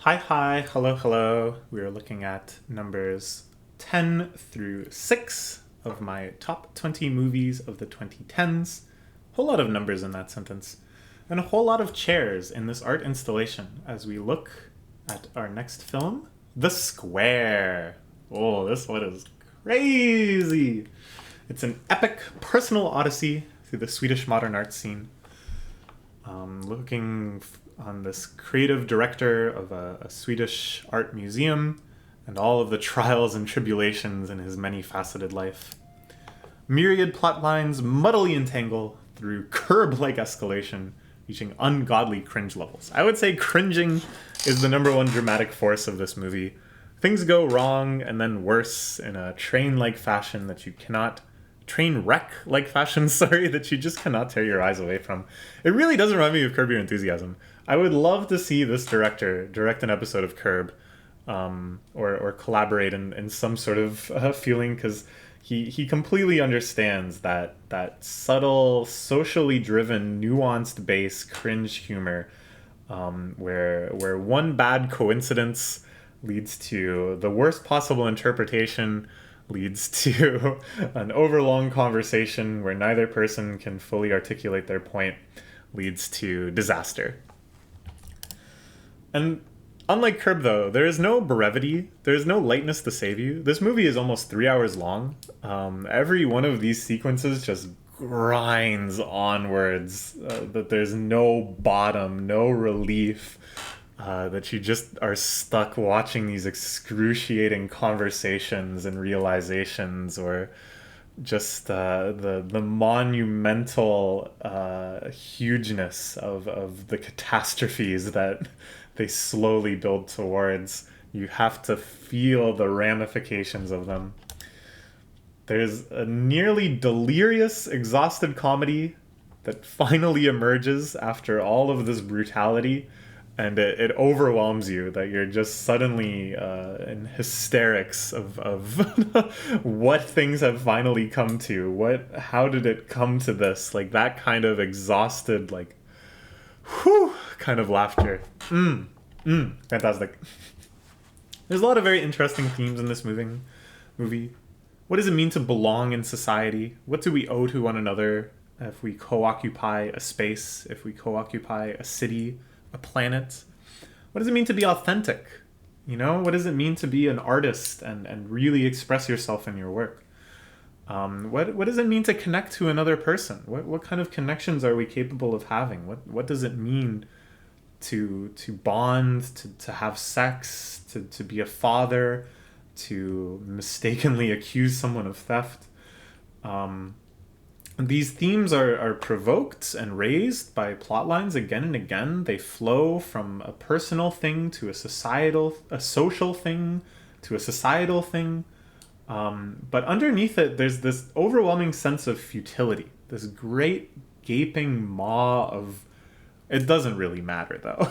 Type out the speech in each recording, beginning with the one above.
Hi, hello, hello. We are looking at numbers 10 through 6 of my top 20 movies of the 2010s. Whole lot of numbers in that sentence. And a whole lot of chairs in this art installation as we look at our next film, The Square. Oh, this one is crazy. It's an epic personal odyssey through the Swedish modern art scene. Looking on this creative director of a Swedish art museum and all of the trials and tribulations in his many faceted life. Myriad plot lines muddily entangle through curb-like escalation, reaching ungodly cringe levels. I would say cringing is the number one dramatic force of this movie. Things go wrong and then worse in a train-like fashion that you cannot train wreck like fashion, sorry, that you just cannot tear your eyes away from. It really does remind me of Curb Your Enthusiasm. I would love to see this director direct an episode of Curb, or collaborate in some sort of feeling, because he completely understands that subtle, socially driven, nuanced base cringe humor, where one bad coincidence leads to the worst possible interpretation, leads to an overlong conversation where neither person can fully articulate their point, leads to disaster. And unlike Curb, though, there is no brevity, there is no lightness to save you. This movie is almost 3 hours long. Every one of these sequences just grinds onwards, that there's no bottom, no relief, that you just are stuck watching these excruciating conversations and realizations, or just the monumental hugeness of the catastrophes that they slowly build towards. You have to feel the ramifications of them. There's a nearly delirious, exhausted comedy that finally emerges after all of this brutality, and it overwhelms you that you're just suddenly in hysterics of what things have finally come to. How did it come to this? Like that kind of exhausted, like, whew, kind of laughter. Fantastic. There's a lot of very interesting themes in this movie. What does it mean to belong in society? What do we owe to one another if we co-occupy a space, if we co-occupy a city, a planet? What does it mean to be authentic? What does it mean to be an artist and really express yourself in your work? What does it mean to connect to another person? What kind of connections are we capable of having? What does it mean to bond, to have sex, to be a father, to mistakenly accuse someone of theft? These themes are provoked and raised by plot lines again and again. They flow from a personal thing to a social thing to a societal thing. But underneath it, there's this overwhelming sense of futility. This great gaping maw of, it doesn't really matter though.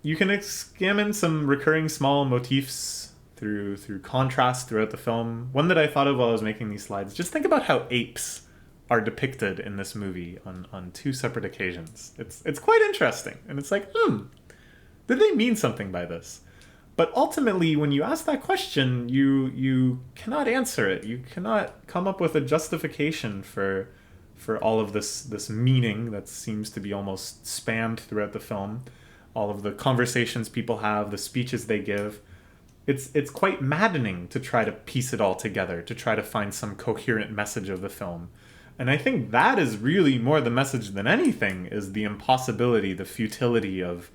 You can examine some recurring small motifs through contrast throughout the film. One that I thought of while I was making these slides: just think about how apes are depicted in this movie on two separate occasions. It's quite interesting, and it's like, did they mean something by this? But ultimately, when you ask that question, you cannot answer it. You cannot come up with a justification for all of this meaning that seems to be almost spammed throughout the film. All of the conversations people have, the speeches they give. It's quite maddening to try to piece it all together, to try to find some coherent message of the film. And I think that is really more the message than anything, is the impossibility, the futility of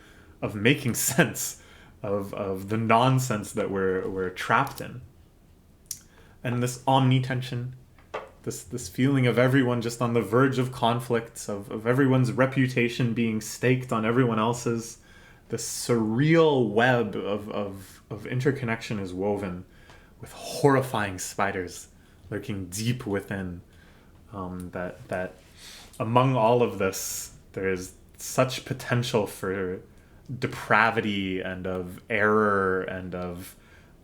making sense of the nonsense that we're trapped in. And this omni-tension, this feeling of everyone just on the verge of conflict, of everyone's reputation being staked on everyone else's. This surreal web of interconnection is woven, with horrifying spiders lurking deep within. That among all of this, there is such potential for depravity and of error and of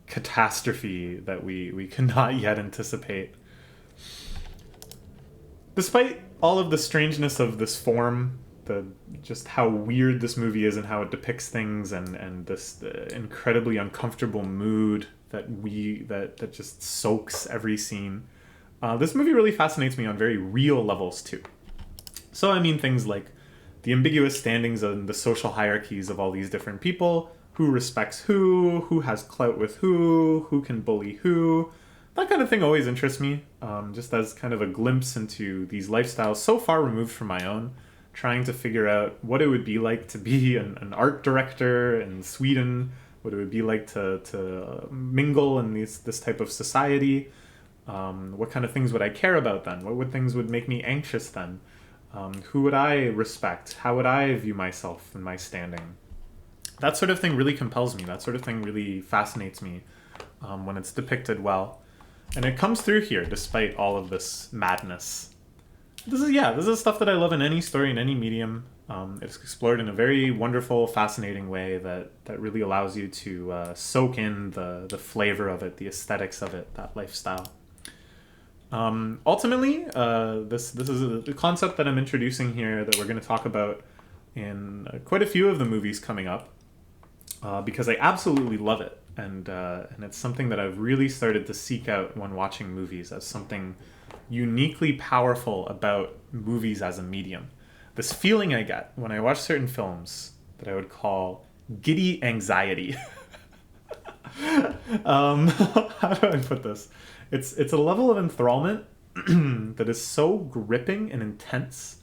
catastrophe that we cannot yet anticipate. Despite all of the strangeness of this form, the just how weird this movie is and how it depicts things, and this incredibly uncomfortable mood that just soaks every scene. This movie really fascinates me on very real levels too. So I mean things like the ambiguous standings and the social hierarchies of all these different people, who respects who has clout with who can bully who. That kind of thing always interests me, just as kind of a glimpse into these lifestyles so far removed from my own, trying to figure out what it would be like to be an art director in Sweden, what it would be like to mingle in this type of society. What kind of things would I care about then? What things would make me anxious then? Who would I respect? How would I view myself and my standing? That sort of thing really compels me. That sort of thing really fascinates me when it's depicted well. And it comes through here despite all of this madness. This is stuff that I love in any story, in any medium. It's explored in a very wonderful, fascinating way that really allows you to soak in the flavor of it, the aesthetics of it, that lifestyle. Ultimately, this is a concept that I'm introducing here that we're going to talk about in quite a few of the movies coming up, because I absolutely love it, and it's something that I've really started to seek out when watching movies as something uniquely powerful about movies as a medium. This feeling I get when I watch certain films that I would call giddy anxiety. How do I put this? It's a level of enthrallment that is so gripping and intense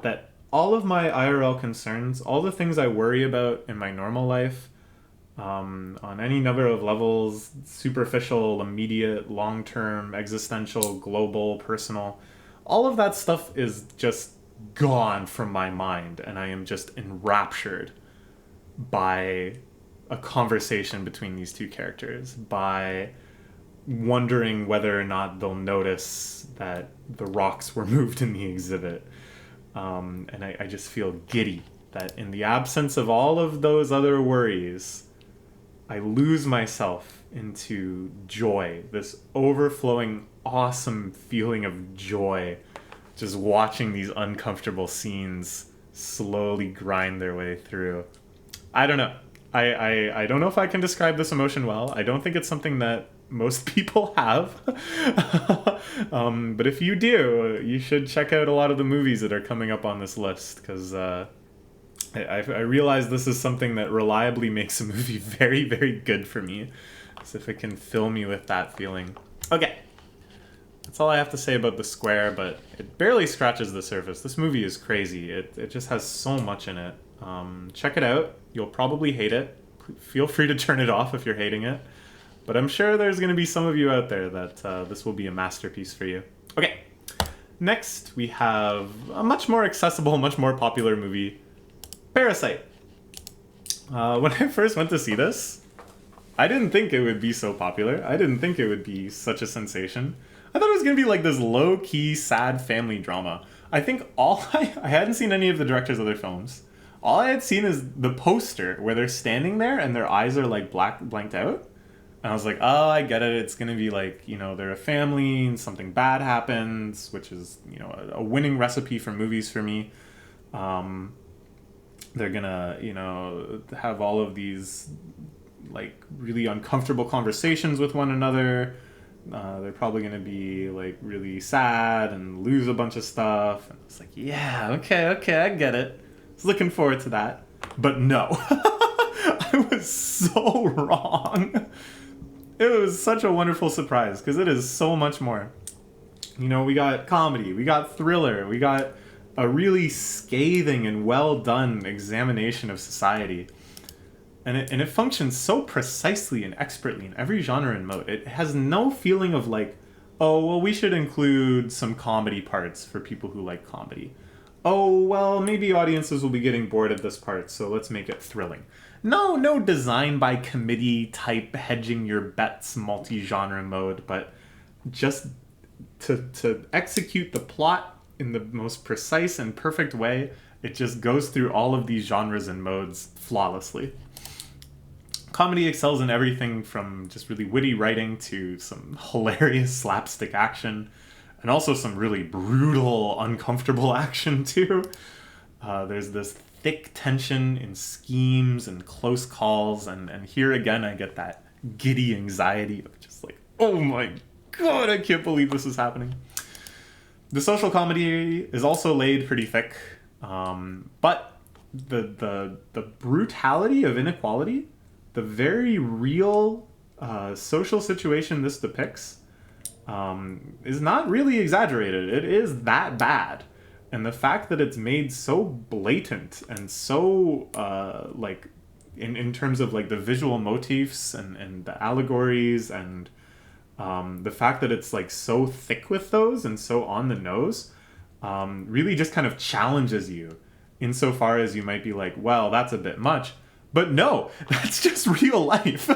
that all of my IRL concerns, all the things I worry about in my normal life, on any number of levels, superficial, immediate, long-term, existential, global, personal, all of that stuff is just gone from my mind, and I am just enraptured by a conversation between these two characters, by wondering whether or not they'll notice that the rocks were moved in the exhibit. And I just feel giddy that in the absence of all of those other worries, I lose myself into joy, this overflowing, awesome feeling of joy, just watching these uncomfortable scenes slowly grind their way through. I don't know. I don't know if I can describe this emotion well. I don't think it's something that most people have. But if you do, you should check out a lot of the movies that are coming up on this list, because I realize this is something that reliably makes a movie very, very good for me. So if it can fill me with that feeling. Okay. That's all I have to say about The Square, but it barely scratches the surface. This movie is crazy. It just has so much in it. Check it out. You'll probably hate it. Feel free to turn it off if you're hating it. But I'm sure there's going to be some of you out there that this will be a masterpiece for you. Okay. Next, we have a much more accessible, much more popular movie, Parasite. When I first went to see this, I didn't think it would be so popular. I didn't think it would be such a sensation. I thought it was going to be like this low-key, sad family drama. I think I hadn't seen any of the director's other films. All I had seen is the poster where they're standing there and their eyes are like blanked out. And I was like, oh, I get it. It's going to be like, they're a family and something bad happens, which is, a winning recipe for movies for me. They're going to, have all of these like really uncomfortable conversations with one another. They're probably going to be like really sad and lose a bunch of stuff. And it's like, yeah, okay, I get it. I was looking forward to that. But no, I was so wrong. It was such a wonderful surprise because it is so much more. We got comedy, we got thriller, we got a really scathing and well done examination of society. And it functions so precisely and expertly in every genre and mode. It has no feeling of like, oh, well, we should include some comedy parts for people who like comedy. Oh, well, maybe audiences will be getting bored at this part, so let's make it thrilling. No design by committee type hedging your bets multi-genre mode, but just to execute the plot in the most precise and perfect way, it just goes through all of these genres and modes flawlessly. Comedy excels in everything from just really witty writing to some hilarious slapstick action, and also some really brutal, uncomfortable action too. There's this thick tension in schemes and close calls, and here again I get that giddy anxiety of just like, oh my god, I can't believe this is happening. The social comedy is also laid pretty thick, but the brutality of inequality, the very real social situation this depicts, is not really exaggerated. It is that bad. And the fact that it's made so blatant and so, like, in terms of, like, the visual motifs and the allegories and the fact that it's, like, so thick with those and so on the nose, really just kind of challenges you insofar as you might be like, well, that's a bit much. But no, that's just real life.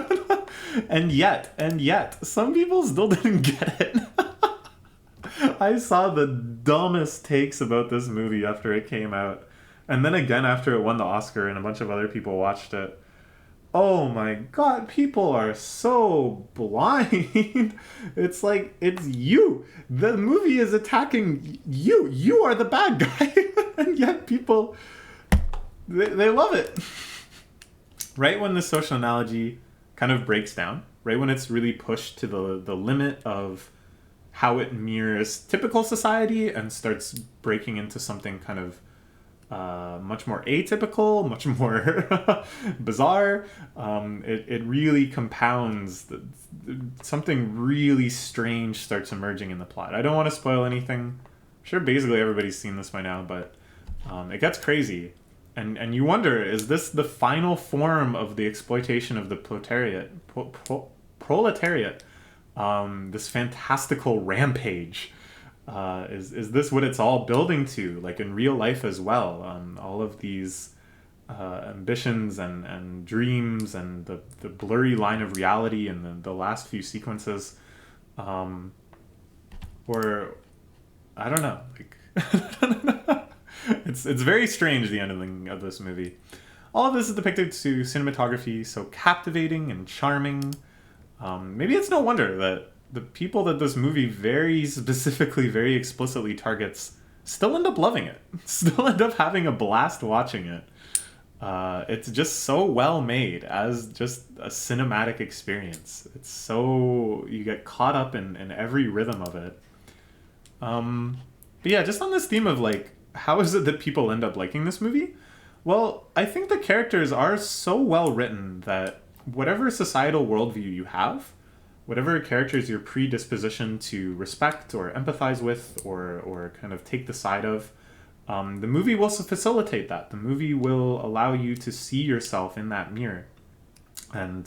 And yet, some people still didn't get it. I saw the dumbest takes about this movie after it came out. And then again after it won the Oscar and a bunch of other people watched it. Oh my god, people are so blind. It's like, it's you. The movie is attacking you. You are the bad guy. And yet people, they love it. Right when the social analogy kind of breaks down, right when it's really pushed to the limit of how it mirrors typical society and starts breaking into something kind of much more atypical, much more bizarre, it really compounds. Something really strange starts emerging in the plot. I don't want to spoil anything. I'm sure basically everybody's seen this by now, but it gets crazy. And you wonder, is this the final form of the exploitation of the proletariat? This fantastical rampage. Is this what it's all building to, like in real life as well? All of these ambitions and dreams and the blurry line of reality in the last few sequences, or I don't know, like it's very strange, the ending of this movie. All of this is depicted to cinematography so captivating and charming. Maybe it's no wonder that the people that this movie very specifically, very explicitly targets still end up loving it. Still end up having a blast watching it. It's just so well made as just a cinematic experience. It's so... you get caught up in every rhythm of it. But yeah, just on this theme of like, how is it that people end up liking this movie? Well, I think the characters are so well written that whatever societal worldview you have, whatever characters you're predispositioned to respect or empathize with or kind of take the side of, the movie will facilitate that. The movie will allow you to see yourself in that mirror. And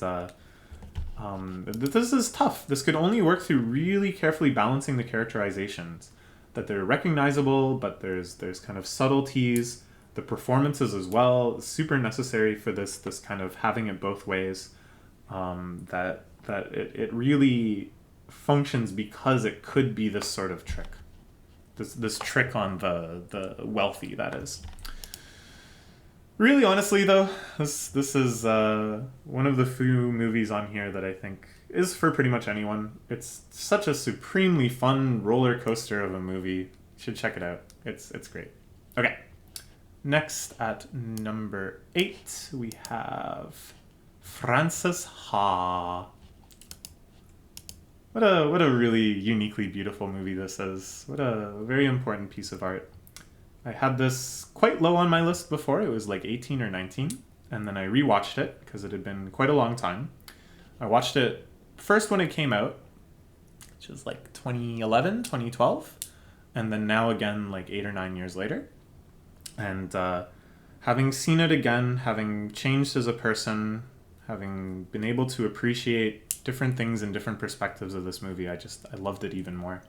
this is tough. This could only work through really carefully balancing the characterizations, that they're recognizable, but there's kind of subtleties. The performances as well, super necessary for this kind of having it both ways. That it really functions because it could be this sort of trick. This trick on the wealthy, that is. Really, honestly, though, this is one of the few movies on here that I think is for pretty much anyone. It's such a supremely fun roller coaster of a movie. You should check it out. It's great. Okay. Next at number 8, we have Frances Ha. What a really uniquely beautiful movie this is. What a very important piece of art. I had this quite low on my list before. It was like 18 or 19. And then I rewatched it because it had been quite a long time. I watched it first when it came out, which was like 2011, 2012. And then now again, like 8 or 9 years later. And having seen it again, having changed as a person, having been able to appreciate different things and different perspectives of this movie, I loved it even more.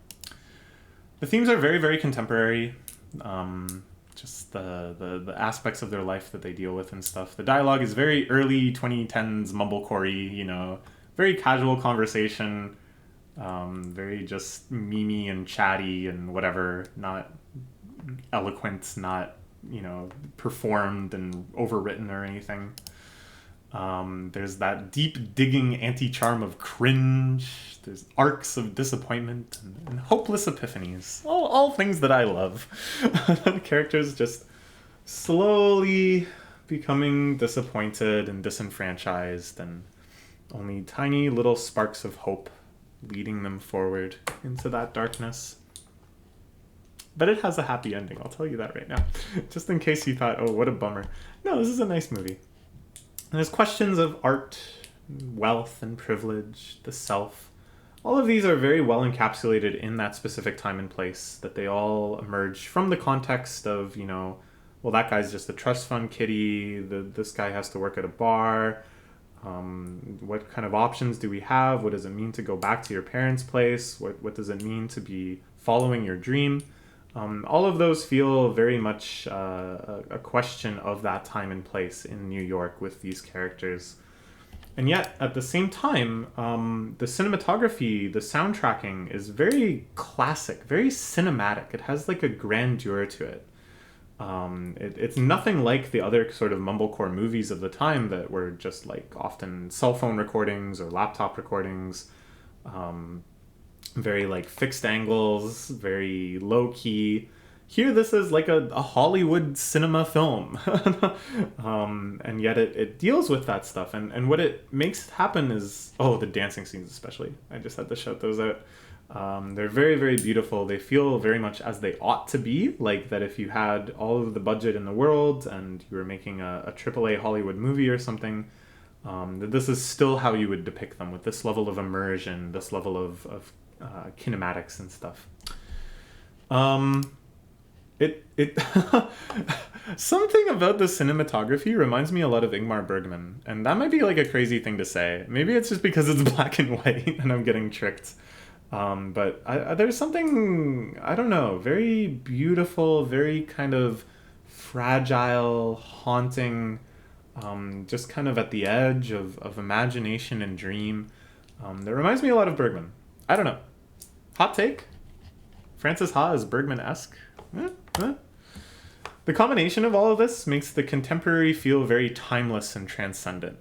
The themes are very, very contemporary. Just the aspects of their life that they deal with and stuff. The dialogue is very early 2010s mumblecore-y, very casual conversation, very just memey and chatty and whatever, not eloquent, not performed and overwritten or anything. There's that deep digging anti-charm of cringe. There's arcs of disappointment and hopeless epiphanies. All things that I love. The characters just slowly becoming disappointed and disenfranchised, and only tiny little sparks of hope leading them forward into that darkness. But it has a happy ending, I'll tell you that right now. Just in case you thought, oh, what a bummer. No, this is a nice movie. And there's questions of art, wealth and privilege, the self. All of these are very well encapsulated in that specific time and place, that they all emerge from the context of, well, that guy's just a trust fund kitty, this guy has to work at a bar. What kind of options do we have? What does it mean to go back to your parents' place? What does it mean to be following your dream? All of those feel very much a question of that time and place in New York with these characters. And yet, at the same time, the cinematography, the soundtracking is very classic, very cinematic. It has like a grandeur to it. It's nothing like the other sort of mumblecore movies of the time that were just like often cell phone recordings or laptop recordings. Very like fixed angles, very low key. Here, this is like a Hollywood cinema film. And yet it deals with that stuff. And what it makes happen is, the dancing scenes especially. I just had to shout those out. They're very, very beautiful. They feel very much as they ought to be. Like that if you had all of the budget in the world and you were making a AAA Hollywood movie or something, that this is still how you would depict them, with this level of immersion, this level of kinematics and stuff. It something about the cinematography reminds me a lot of Ingmar Bergman, and that might be like a crazy thing to say. Maybe it's just because it's black and white and I'm getting tricked. But there's something, I don't know, very beautiful, very kind of fragile, haunting, just kind of at the edge of imagination and dream. That reminds me a lot of Bergman. I don't know. Hot take? Francis Ha is Bergman-esque? The combination of all of this makes the contemporary feel very timeless and transcendent.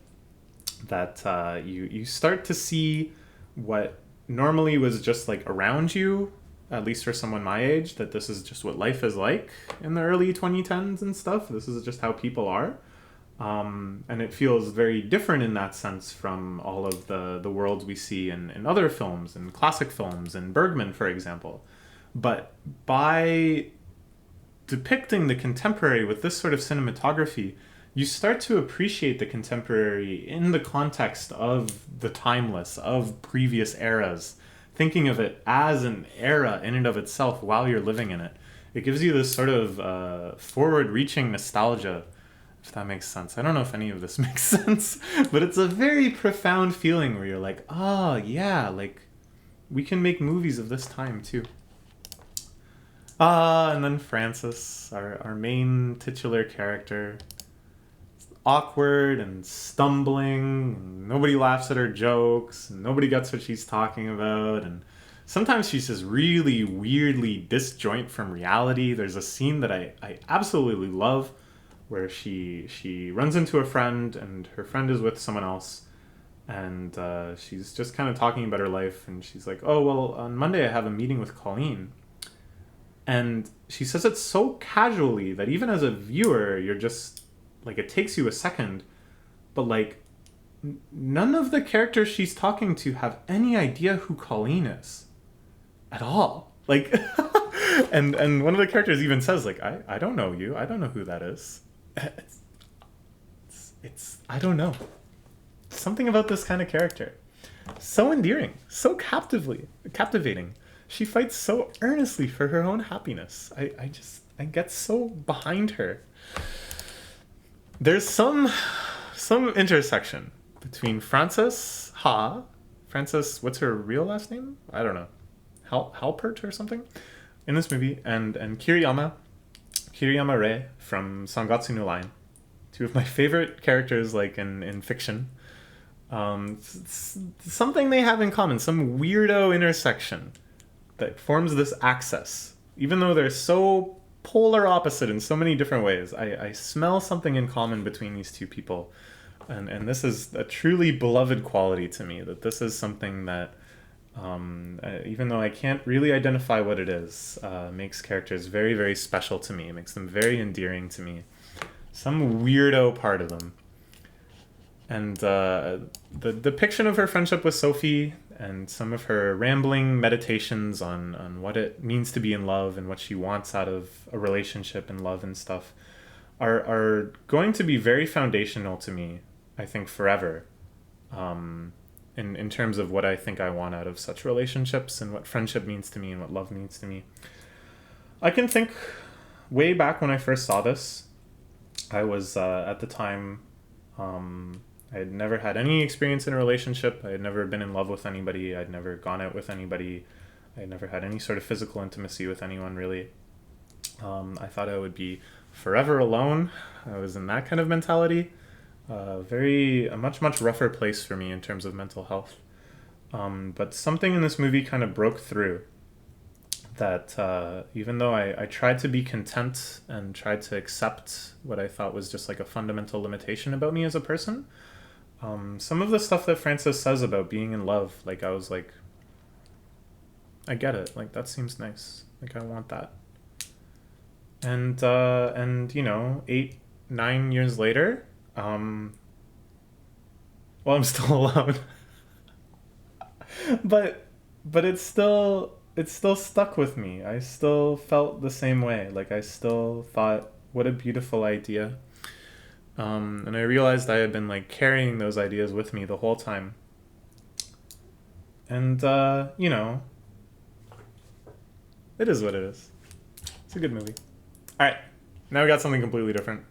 That you start to see what normally was just like around you, at least for someone my age, that this is just what life is like in the early 2010s and stuff. This is just how people are. And it feels very different in that sense from all of the worlds we see in other films, in classic films, in Bergman, for example. But by depicting the contemporary with this sort of cinematography, you start to appreciate the contemporary in the context of the timeless, of previous eras, thinking of it as an era in and of itself while you're living in it. It gives you this sort of forward-reaching nostalgia, if that makes sense. I don't know if any of this makes sense, but it's a very profound feeling where you're like, yeah, like we can make movies of this time too. And then Frances, our main titular character, awkward and stumbling, and nobody laughs at her jokes, and nobody gets what she's talking about, and sometimes she's just really weirdly disjoint from reality. There's a scene that I absolutely love where she runs into a friend, and her friend is with someone else, and she's just kind of talking about her life, and she's like, oh, well, on Monday I have a meeting with Colleen. And she says it so casually that even as a viewer, you're just, like, it takes you a second, but, like, none of the characters she's talking to have any idea who Colleen is. At all. Like, and one of the characters even says, like, I don't know you. I don't know who that is. It's I don't know. Something about this kind of character. So endearing. So captivating. She fights so earnestly for her own happiness. I get so behind her. There's some intersection between Frances Ha, Frances, what's her real last name? I don't know. Halpert or something? In this movie, and Kiriyama Rei from Sangatsu no Line. Two of my favorite characters, like in fiction. Something they have in common, some weirdo intersection that forms this axis. Even though they're so polar opposite in so many different ways, I smell something in common between these two people. And this is a truly beloved quality to me, that this is something that, even though I can't really identify what it is, makes characters very, very special to me. It makes them very endearing to me. some weirdo part of them. And the depiction of her friendship with Sophie and some of her rambling meditations on what it means to be in love and what she wants out of a relationship and love and stuff are going to be very foundational to me, I think, forever. In terms of what I think I want out of such relationships and what friendship means to me and what love means to me. I can think way back when I first saw this, I was at the time, I had never had any experience in a relationship. I had never been in love with anybody. I'd never gone out with anybody. I had never had any sort of physical intimacy with anyone, really. I thought I would be forever alone. I was in that kind of mentality. A much rougher place for me in terms of mental health. But something in this movie kind of broke through. That even though I tried to be content and tried to accept what I thought was just like a fundamental limitation about me as a person, some of the stuff that Frances says about being in love, like I was like, I get it. Like that seems nice. Like I want that. And you know, 8-9 years later, well, I'm still alone, but it still stuck with me. I still felt the same way. Like I still thought, what a beautiful idea. And I realized I had been like carrying those ideas with me the whole time. And you know, it is what it is. It's a good movie. All right, now we got something completely different.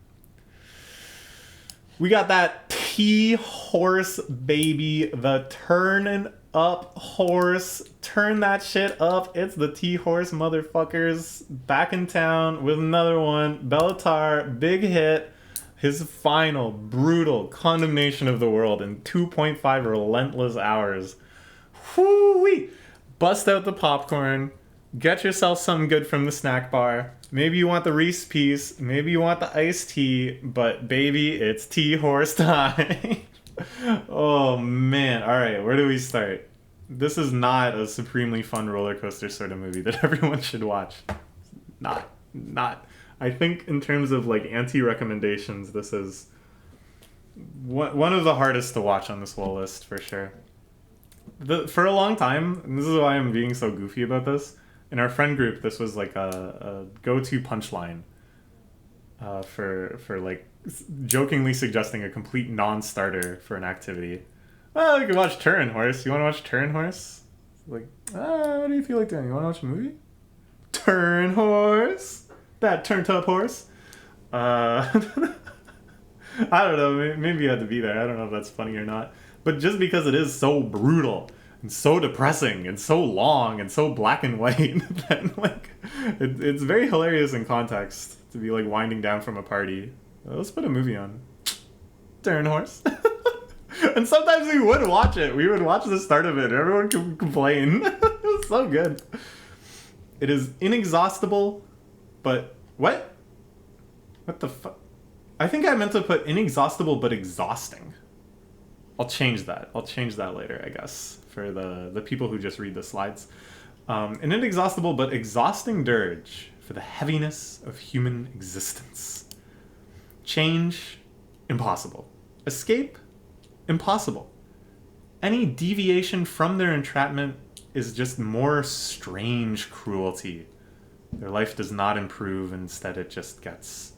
We got that T-horse, baby. The turning up horse. Turn that shit up. It's the T-horse motherfuckers back in town with another one. Bellatar, big hit. His final brutal condemnation of the world in 2.5 relentless hours. Whoo-wee! Bust out the popcorn. Get yourself something good from the snack bar. Maybe you want the Reese piece. Maybe you want the iced tea. But baby, it's T-horse time. Oh man. Alright, where do we start? This is not a supremely fun roller coaster sort of movie that everyone should watch. Not. I think in terms of like anti-recommendations, this is one of the hardest to watch on this whole list for sure. For a long time, and this is why I'm being so goofy about this, in our friend group, this was like a go-to punchline for like jokingly suggesting a complete non-starter for an activity. Oh, you can watch Turn Horse. You want to watch Turn Horse? Like, what do you feel like doing? You want to watch a movie? Turn Horse. That turned up horse. I don't know. Maybe you had to be there. I don't know if that's funny or not. But just because it is so brutal and so depressing and so long and so black and white, then like it's very hilarious in context to be like winding down from a party. Let's put a movie on. Turn Horse. And sometimes we would watch it. We would watch the start of it. Everyone could complain. It was so good. It is inexhaustible. But what the fuck? I think I meant to put inexhaustible but exhausting. I'll change that later, I guess, for the people who just read the slides. An inexhaustible but exhausting dirge for the heaviness of human existence. Change, impossible. Escape, impossible. Any deviation from their entrapment is just more strange cruelty. Their life does not improve, instead it just gets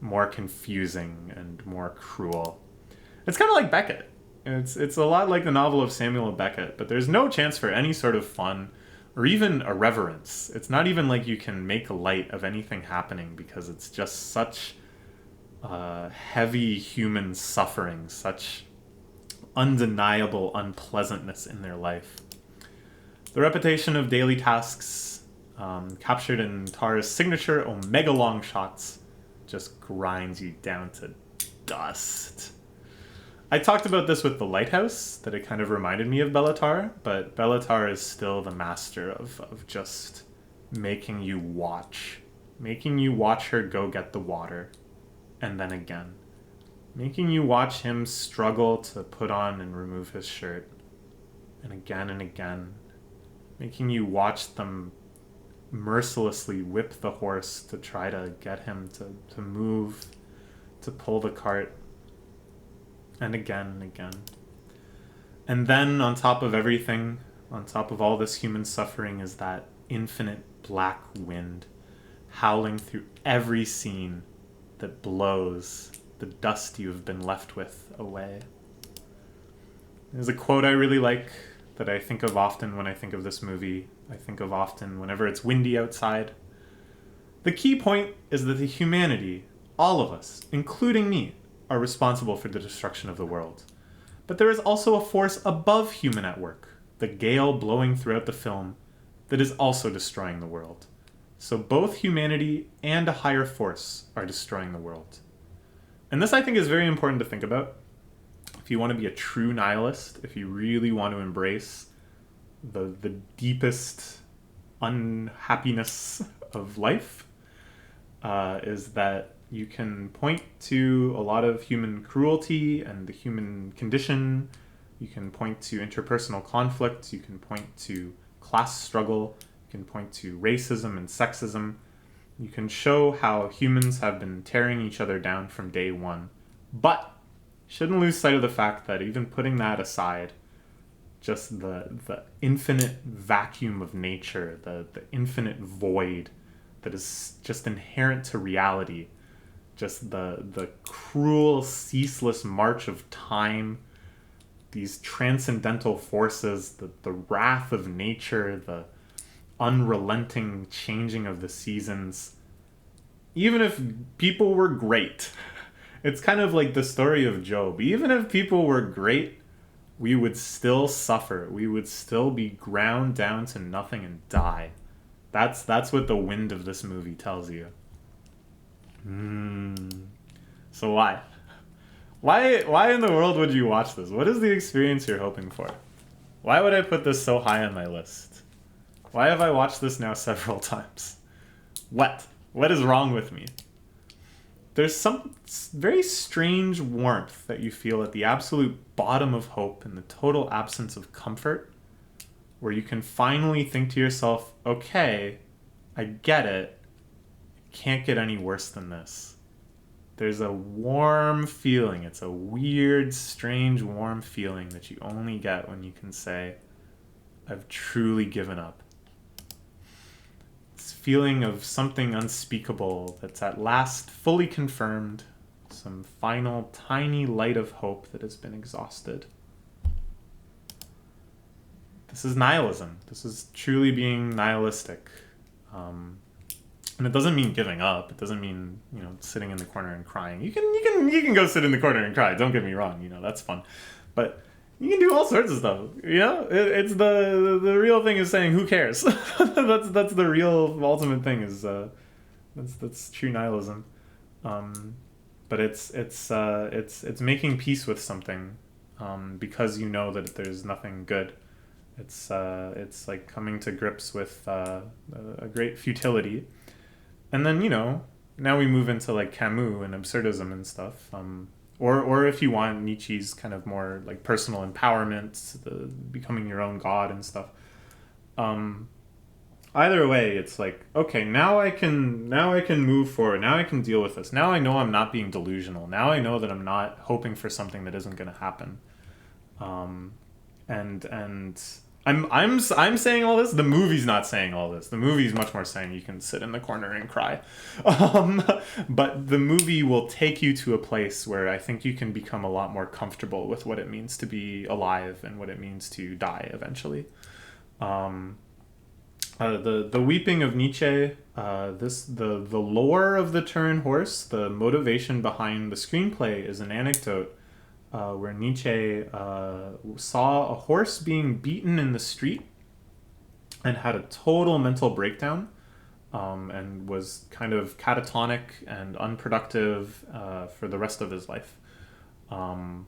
more confusing and more cruel. It's kind of like Beckett. It's a lot like the novel of Samuel Beckett, but there's no chance for any sort of fun or even irreverence. It's not even like you can make light of anything happening because it's just such heavy human suffering, such undeniable unpleasantness in their life. The repetition of daily tasks captured in Tar's signature Omega long shots just grinds you down to dust. I talked about this with The Lighthouse, that it kind of reminded me of Bellatar, but Bellatar is still the master of just making you watch her go get the water, and then again. Making you watch him struggle to put on and remove his shirt, and again. Making you watch them mercilessly whip the horse to try to get him to move. to pull the cart, and again and again. And then on top of everything, on top of all this human suffering, is that infinite black wind howling through every scene that blows the dust you have been left with away. There's a quote I really like that I think of often when I think of this movie. I think of often whenever it's windy outside. The key point is that the humanity, all of us, including me, are responsible for the destruction of the world. But there is also a force above human at work, the gale blowing throughout the film, that is also destroying the world. So both humanity and a higher force are destroying the world. And this, I think, is very important to think about. If you want to be a true nihilist, if you really want to embrace the deepest unhappiness of life, is that you can point to a lot of human cruelty and the human condition. You can point to interpersonal conflict. You can point to class struggle. You can point to racism and sexism. You can show how humans have been tearing each other down from day one. But shouldn't lose sight of the fact that even putting that aside, just the infinite vacuum of nature, the infinite void that is just inherent to reality, just the cruel, ceaseless march of time, these transcendental forces, the wrath of nature, the unrelenting changing of the seasons. Even if people were great, it's kind of like the story of Job. Even if people were great, we would still suffer. We would still be ground down to nothing and die. That's what the wind of this movie tells you. So why? Why in the world would you watch this? What is the experience you're hoping for? Why would I put this so high on my list? Why have I watched this now several times? What? What is wrong with me? There's some very strange warmth that you feel at the absolute bottom of hope and the total absence of comfort, where you can finally think to yourself, okay, I get it. It can't get any worse than this. There's a warm feeling. It's a weird, strange, warm feeling that you only get when you can say, I've truly given up. This feeling of something unspeakable that's at last fully confirmed, some final tiny light of hope that has been exhausted. This is nihilism. This is truly being nihilistic. And it doesn't mean giving up. It doesn't mean, sitting in the corner and crying. You can go sit in the corner and cry. Don't get me wrong. That's fun. But you can do all sorts of stuff. It's the real thing is saying, who cares? that's the real ultimate thing is that's true nihilism. But it's making peace with something, because you know that there's nothing good. It's like coming to grips with a great futility. And then, now we move into like Camus and absurdism and stuff. Or if you want Nietzsche's kind of more like personal empowerment, becoming your own god and stuff. Either way, it's like, okay, now I can move forward. Now I can deal with this. Now I know I'm not being delusional. Now I know that I'm not hoping for something that isn't going to happen. And I'm saying all this. The movie's not saying all this. The movie's much more saying you can sit in the corner and cry. But the movie will take you to a place where I think you can become a lot more comfortable with what it means to be alive and what it means to die eventually. The weeping of Nietzsche, the lore of the Turin horse, the motivation behind the screenplay is an anecdote where Nietzsche saw a horse being beaten in the street and had a total mental breakdown, and was kind of catatonic and unproductive for the rest of his life. And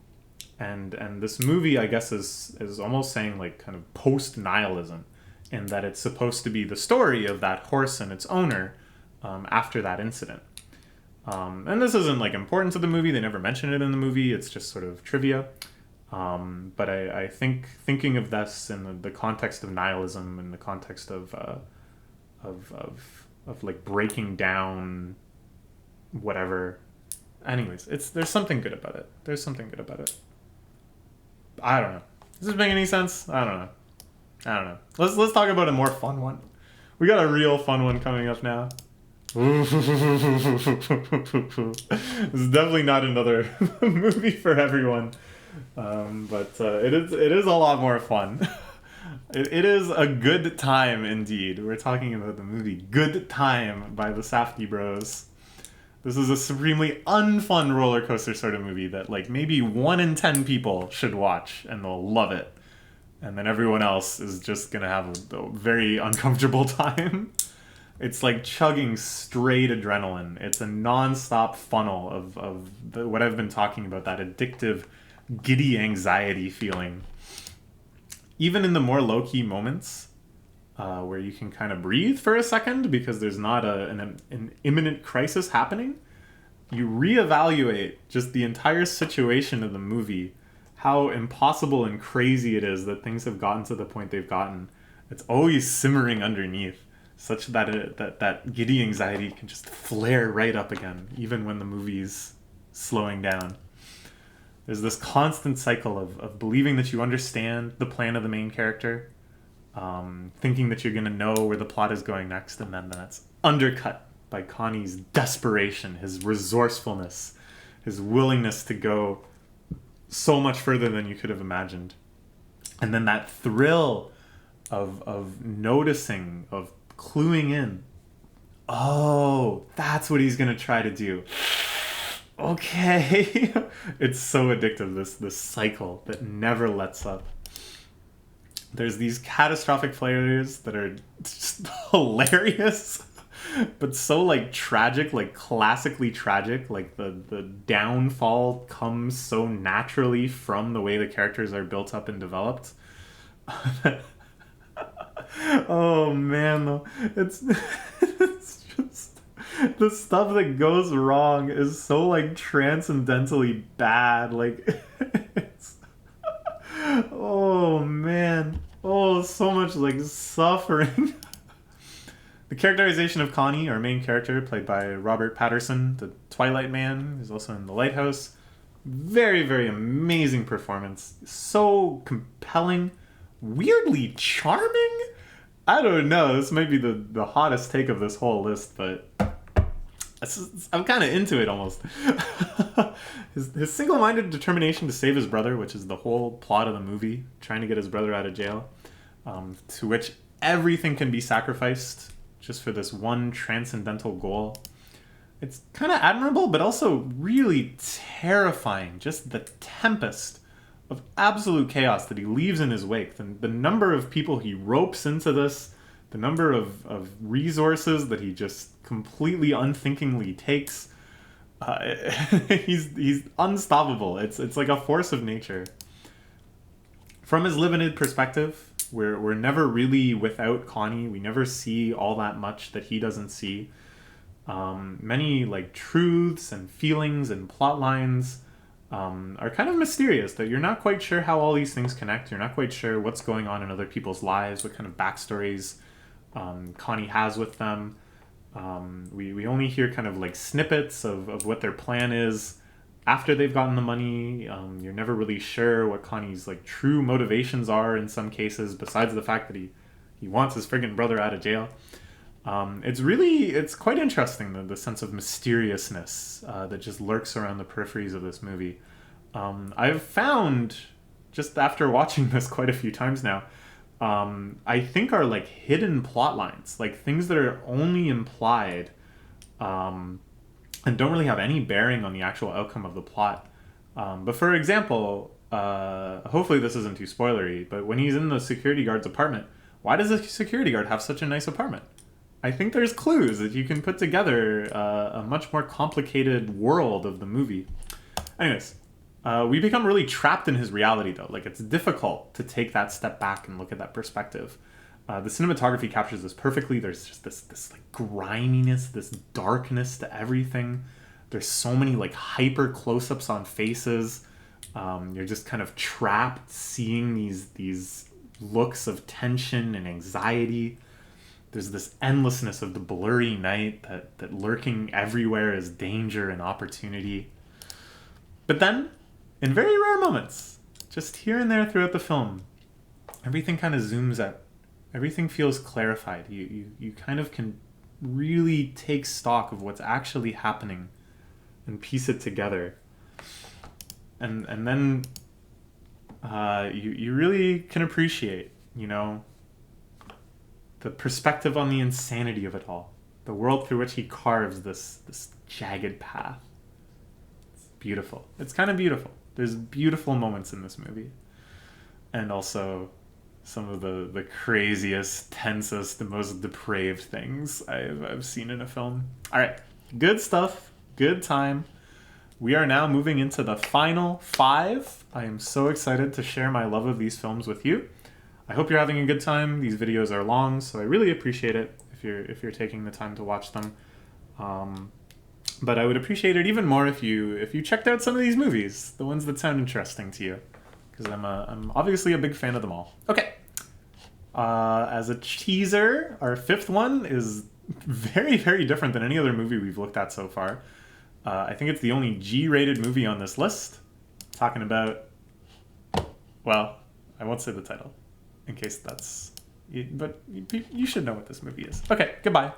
this movie, I guess, is almost saying like kind of post-nihilism, in that it's supposed to be the story of that horse and its owner after that incident. And this isn't like important to the movie. They never mention it in the movie. It's just sort of trivia. But I think thinking of this in the context of nihilism, in the context of like breaking down whatever, Anyways, there's something good about it. There's something good about it. I don't know. Does this make any sense? I don't know. I don't know. Let's talk about a more fun one. We got a real fun one coming up now. This is definitely not another movie for everyone, but it is a lot more fun. It is a good time indeed. We're talking about the movie Good Time by the Safdie Bros. This is a supremely unfun roller coaster sort of movie that like maybe 1 in 10 people should watch and they'll love it. And then everyone else is just gonna have a very uncomfortable time. It's like chugging straight adrenaline. It's a non-stop funnel of what I've been talking about, that addictive, giddy anxiety feeling. Even in the more low-key moments, where you can kind of breathe for a second because there's not an imminent crisis happening, you reevaluate just the entire situation of the movie, how impossible and crazy it is that things have gotten to the point they've gotten. It's always simmering underneath, such that that giddy anxiety can just flare right up again, even when the movie's slowing down. There's this constant cycle of believing that you understand the plan of the main character, thinking that you're going to know where the plot is going next, and then that's undercut by Connie's desperation, his resourcefulness, his willingness to go so much further than you could have imagined. And then that thrill of noticing, of cluing in. Oh, that's what he's going to try to do. Okay. It's so addictive, this cycle that never lets up. There's these catastrophic failures that are just hilarious, but so like tragic, like classically tragic. Like the downfall comes so naturally from the way the characters are built up and developed. Oh man, though, it's just the stuff that goes wrong is so like transcendentally bad. Like it's oh man, oh so much like suffering. The characterization of Connie, our main character, played by Robert Patterson, the Twilight Man, who's also in The Lighthouse. Very, very amazing performance. So compelling, weirdly charming. I don't know. This might be the hottest take of this whole list, but I'm kind of into it almost. His single-minded determination to save his brother, which is the whole plot of the movie, trying to get his brother out of jail, to which everything can be sacrificed just for this one transcendental goal. It's kind of admirable, but also really terrifying. Just the tempest of absolute chaos that he leaves in his wake. The number of people he ropes into this, the number of resources that he just completely unthinkingly takes. He's unstoppable. It's like a force of nature. From his limited perspective, we're never really without Connie. We never see all that much that he doesn't see. Many like truths and feelings and plot lines are kind of mysterious, that you're not quite sure how all these things connect. You're not quite sure what's going on in other people's lives, what kind of backstories Connie has with them. We only hear kind of like snippets of what their plan is after they've gotten the money. You're never really sure what Connie's like true motivations are in some cases, besides the fact that he wants his friggin' brother out of jail. It's quite interesting, the sense of mysteriousness that just lurks around the peripheries of this movie. I've found, just after watching this quite a few times now, I think are like hidden plot lines, like things that are only implied, and don't really have any bearing on the actual outcome of the plot. But for example, hopefully this isn't too spoilery, but when he's in the security guard's apartment, why does the security guard have such a nice apartment? I think there's clues that you can put together a much more complicated world of the movie. Anyways, we become really trapped in his reality, though. Like, it's difficult to take that step back and look at that perspective. The cinematography captures this perfectly. There's just this like griminess, this darkness to everything. There's so many like hyper close-ups on faces. You're just kind of trapped seeing these looks of tension and anxiety. There's this endlessness of the blurry night that lurking everywhere is danger and opportunity. But then, in very rare moments, just here and there throughout the film, everything kind of zooms out. Everything feels clarified. You kind of can really take stock of what's actually happening and piece it together. And then you really can appreciate, you know, the perspective on the insanity of it all. The world through which he carves this jagged path. It's beautiful. It's kind of beautiful. There's beautiful moments in this movie. And also some of the craziest, tensest, the most depraved things I've seen in a film. All right, good stuff, good time. We are now moving into the final 5. I am so excited to share my love of these films with you. I hope you're having a good time. These videos are long, so I really appreciate it if you're taking the time to watch them. But I would appreciate it even more if you checked out some of these movies, the ones that sound interesting to you, because I'm obviously a big fan of them all. Okay. As a teaser, our 5th one is very, very different than any other movie we've looked at so far. I think it's the only G-rated movie on this list. Talking about, well, I won't say the title, in case that's, but you should know what this movie is. Okay, goodbye.